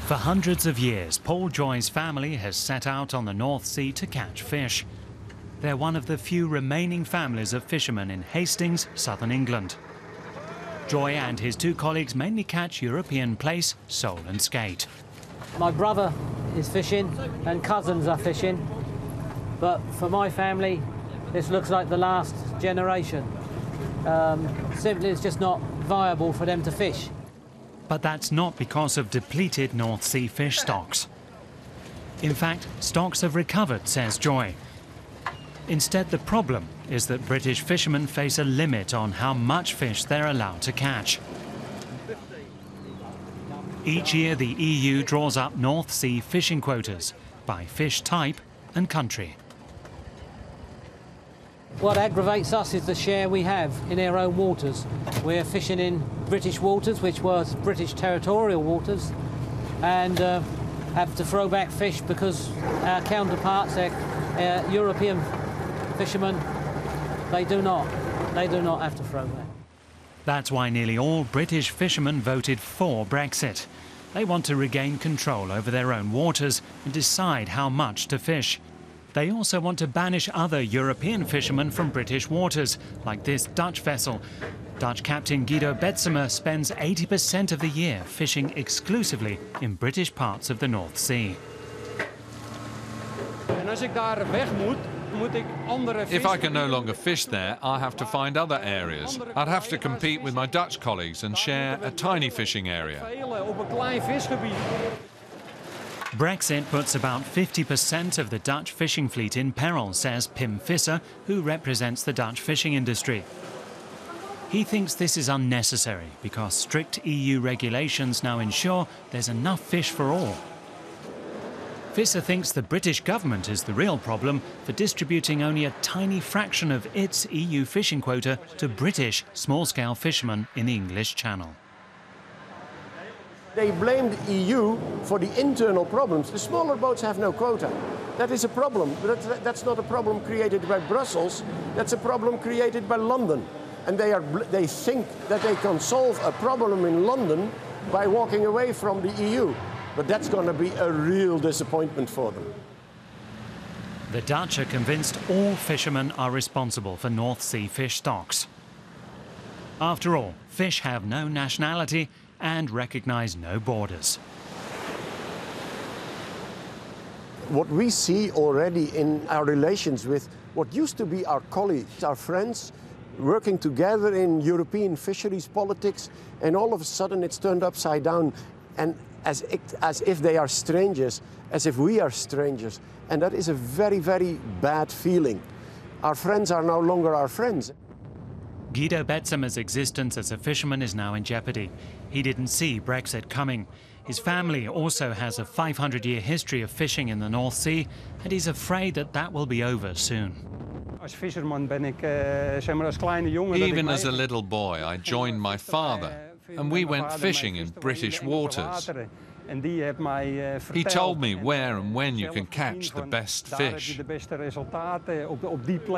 For hundreds of years, Paul Joy's family has set out on the North Sea to catch fish. They're one of the few remaining families of fishermen in Hastings, southern England. Joy and his two colleagues mainly catch European plaice, sole and skate. My brother is fishing and cousins are fishing, but for my family this looks like the last generation. Simply it's just not viable for them to fish. But that's not because of depleted North Sea fish stocks. In fact, stocks have recovered, says Joy. Instead, the problem is that British fishermen face a limit on how much fish they're allowed to catch. Each year, the EU draws up North Sea fishing quotas by fish type and country. What aggravates us is the share we have in our own waters. We're fishing in British waters, which was British territorial waters, and have to throw back fish because our counterparts, our European fishermen, they do not have to throw back. That's why nearly all British fishermen voted for Brexit. They want to regain control over their own waters and decide how much to fish. They also want to banish other European fishermen from British waters, like this Dutch vessel. Dutch captain GUIDO BETSEMA spends 80% of the year fishing exclusively in British parts of the North Sea. If I can no longer fish there, I have to find other areas. I'd have to compete with my Dutch colleagues and share a tiny fishing area. Brexit puts about 50% of the Dutch fishing fleet in peril, says Pim VISSER, who represents the Dutch fishing industry. He thinks this is unnecessary because strict EU regulations now ensure there's enough fish for all. VISSER thinks the British government is the real problem for distributing only a tiny fraction of its EU fishing quota to British small-scale fishermen in the English Channel. They blame the EU for the internal problems. The smaller boats have no quota. That is a problem, but that's not a problem created by Brussels. That's a problem created by London. And they think that they can solve a problem in London by walking away from the EU. But that's going to be a real disappointment for them. The Dutch are convinced all fishermen are responsible for North Sea fish stocks. After all, fish have no nationality and recognise no borders. What we see already in our relations with what used to be our colleagues, our friends, working together in European fisheries politics, and all of a sudden it's turned upside down, and as if they are strangers, as if we are strangers. And that is a very, very bad feeling. Our friends are no longer our friends. GUIDO BETSEMA's existence as a fisherman is now in jeopardy. He didn't see Brexit coming. His family also has a 500-year history of fishing in the North Sea, and he's afraid that that will be over soon. Even as a little boy, I joined my father, and we went fishing in British waters. He told me where and when you can catch the best fish.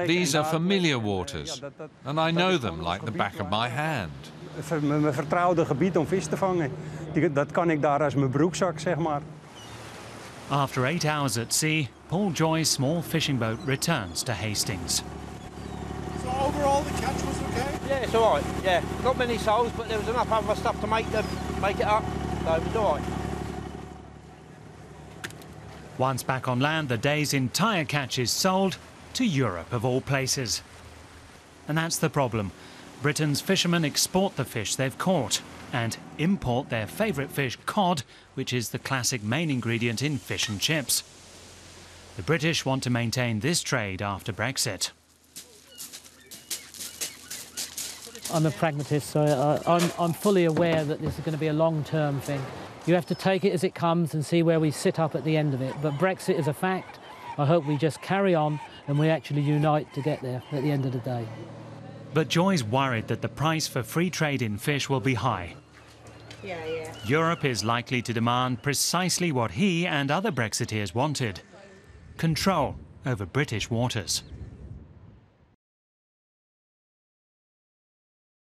These are familiar waters, and I know them like the back of my hand. After 8 hours at sea, Paul Joy's small fishing boat returns to Hastings. So overall the catch was okay? Yeah, it's all right, yeah. Not many soles, but there was enough other stuff to make it up, so it was all right. Once back on land, the day's entire catch is sold to Europe, of all places. And that's the problem. Britain's fishermen export the fish they've caught and import their favourite fish, cod, which is the classic main ingredient in fish and chips. The British want to maintain this trade after Brexit. I'm a pragmatist, so I'm fully aware that this is going to be a long-term thing. You have to take it as it comes and see where we sit up at the end of it. But Brexit is a fact. I hope we just carry on and we actually unite to get there at the end of the day. But Joy's worried that the price for free trade in fish will be high. Yeah. Europe is likely to demand precisely what he and other Brexiteers wanted: control over British waters.